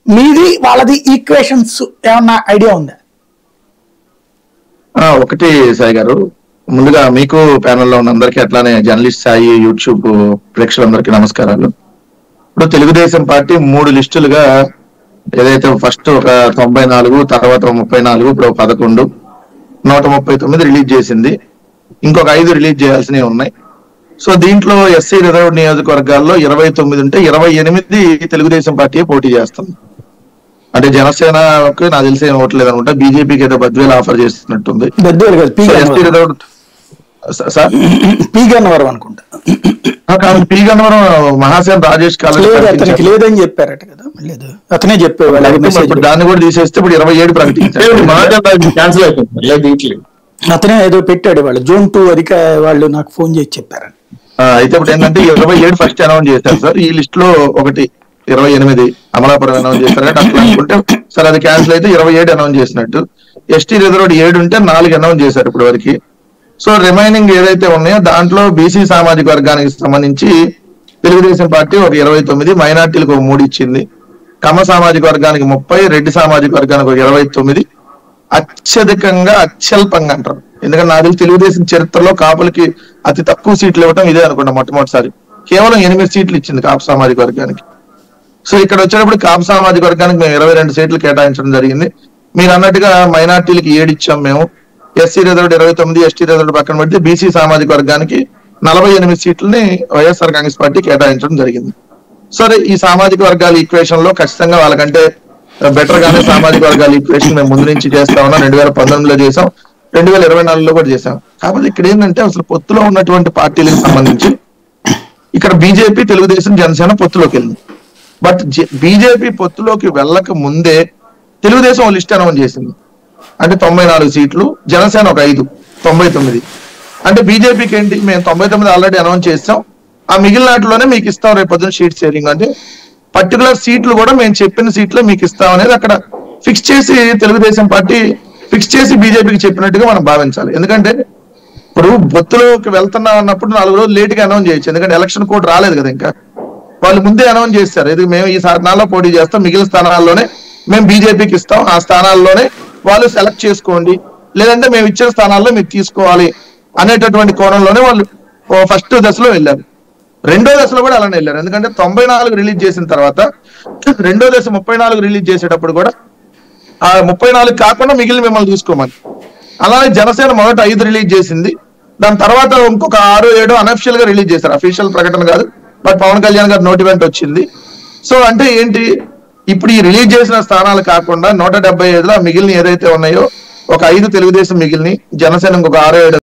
మీది వాళ్ళది ఈక్వేషన్స్ ఏమన్నా ఐడియా ఉందా? ఒకటి సాయి గారు, ముందుగా మీకు ప్యానెల్లో ఉన్న అందరికీ, అట్లానే జర్నలిస్ట్ సాయి యూట్యూబ్ ప్రేక్షకులందరికీ నమస్కారాలు. ఇప్పుడు తెలుగుదేశం పార్టీ 3 లిస్టులుగా ఏదైతే ఫస్ట్ ఒక 94, తర్వాత 34, ఇప్పుడు 11, 139 రిలీజ్ చేసింది. ఇంకొక 5 రిలీజ్ చేయాల్సినవి ఉన్నాయి. సో దీంట్లో ఎస్సీ రిజర్వ్డ్ నియోజకవర్గాల్లో 29 ఉంటే 28 తెలుగుదేశం పార్టీ పోటీ చేస్తుంది. అంటే జనసేనకు నాకు తెలిసి ఏం ఓట్లేదు అనుకుంటా, బీజేపీకి ఏదో బద్వేలు ఆఫర్ చేస్తున్నట్టుంది. పి గన్నవరం మహాసేన రాజేష్ లేదని చెప్పారట కదా, లేదు అతనే చెప్పేవాళ్ళు. దాన్ని కూడా తీసేస్తే ఇప్పుడు 27 ప్రకటించారు. అతనే ఏదో పెట్టాడు, వాళ్ళు జూన్ 2 అధిక వాళ్ళు నాకు ఫోన్ చేసి చెప్పారు. అయితే ఇప్పుడు ఏంటంటే 27 ఫస్ట్ అనౌన్స్ చేశారు సార్. ఈ లిస్ట్ లో ఒకటి 28 అమలాపురం అనౌన్స్ చేశారు. అట్లా అనుకుంటే సార్ అది క్యాన్సిల్ అయితే 27 అనౌన్స్ చేసినట్టు. ఎస్టీ రిజర్వ్డ్ 7 ఉంటే 4 అనౌన్స్ చేశారు ఇప్పటి వరకు. సో రిమైనింగ్ ఏదైతే ఉన్నాయో దాంట్లో బీసీ సామాజిక వర్గానికి సంబంధించి తెలుగుదేశం పార్టీ ఒక 29, మైనార్టీలకు ఒక 3 ఇచ్చింది, కమ్మ సామాజిక వర్గానికి 30, రెడ్డి సామాజిక వర్గానికి ఒక 29. అత్యధికంగా అత్యల్పంగా అంటారు, ఎందుకంటే నాకు తెలుగుదేశం చరిత్రలో కాపులకి అతి తక్కువ సీట్లు ఇవ్వటం ఇదే అనుకుంటా, మొట్టమొదటిసారి కేవలం 8 సీట్లు ఇచ్చింది కాపు సామాజిక వర్గానికి. సో ఇక్కడ వచ్చేటప్పుడు కాపు సామాజిక వర్గానికి మేము 22 సీట్లు కేటాయించడం జరిగింది. మీరు అన్నట్టుగా మైనార్టీలకి 7 ఇచ్చాం మేము, ఎస్సీ రిజర్వ్డ్ 29, ఎస్టీ రిజర్వ్డ్ పక్కన పెడితే బీసీ సామాజిక వర్గానికి 48 సీట్లని వైఎస్ఆర్ కాంగ్రెస్ పార్టీ కేటాయించడం జరిగింది. సరే, ఈ సామాజిక వర్గాల ఈక్వేషన్ లో ఖచ్చితంగా వాళ్ళకంటే బెటర్ గానే సామాజిక వర్గాల ఈక్వేషన్ మేము ముందు నుంచి చేస్తా ఉన్నాం. 2019లో చేసాం, 2024లో కూడా చేసాం. కాకపోతే ఇక్కడ ఏంటంటే అసలు పొత్తులో ఉన్నటువంటి పార్టీలకు సంబంధించి ఇక్కడ బీజేపీ, తెలుగుదేశం, జనసేన పొత్తులోకి వెళ్ళింది. బట్ బీజేపీ పొత్తులోకి వెళ్ళక ముందే తెలుగుదేశం లిస్ట్ అనౌన్స్ చేసింది. అంటే 94 సీట్లు, జనసేన ఒక 5, 99. అంటే బీజేపీకి ఏంటి, మేము 99 ఆల్రెడీ అనౌన్స్ చేస్తాం, ఆ మిగిలిన వాటిలోనే మీకు ఇస్తాం రేపు పొద్దున షీట్ షేరింగ్. అంటే పర్టికులర్ సీట్లు కూడా మేము చెప్పిన సీట్లు మీకు ఇస్తాం అనేది అక్కడ ఫిక్స్ చేసి తెలుగుదేశం పార్టీ ఫిక్స్ చేసి బీజేపీకి చెప్పినట్టుగా మనం భావించాలి. ఎందుకంటే ఇప్పుడు పొత్తులోకి వెళ్తున్నాం అన్నప్పుడు 4 రోజులు లేట్ గా అనౌన్స్ చేయొచ్చు, ఎందుకంటే ఎలక్షన్ కోడ్ రాలేదు కదా ఇంకా. వాళ్ళు ముందే అనౌన్స్ చేస్తారు, ఇది మేము ఈ స్థానాల్లో పోటీ చేస్తాం, మిగిలిన స్థానాల్లోనే మేము బీజేపీకి ఇస్తాం, ఆ స్థానాల్లోనే వాళ్ళు సెలెక్ట్ చేసుకోండి, లేదంటే మేము ఇచ్చిన స్థానాల్లో మీరు తీసుకోవాలి అనేటటువంటి కోణంలోనే వాళ్ళు ఫస్ట్ దశలో వెళ్ళారు. రెండో దశలో కూడా అలానే వెళ్ళారు, ఎందుకంటే 94 రిలీజ్ చేసిన తర్వాత రెండో దశ 34 రిలీజ్ చేసేటప్పుడు కూడా ఆ 34 కాకుండా మిగిలిన మిమ్మల్ని తీసుకోమని. అలానే జనసేన మొదట 5 రిలీజ్ చేసింది, దాని తర్వాత ఇంకొక 6, 7 అనఫిషియల్ గా రిలీజ్ చేశారు, అఫీషియల్ ప్రకటన కాదు, బట్ పవన్ కళ్యాణ్ గారు నోటివెంట్ వచ్చింది. సో అంటే ఏంటి, ఇప్పుడు ఈ రిలీజ్ చేసిన స్థానాలు కాకుండా 175లో మిగిలిన ఏదైతే ఉన్నాయో ఒక 5 తెలుగుదేశం మిగిలిన, జనసేన ఇంకొక 6, 7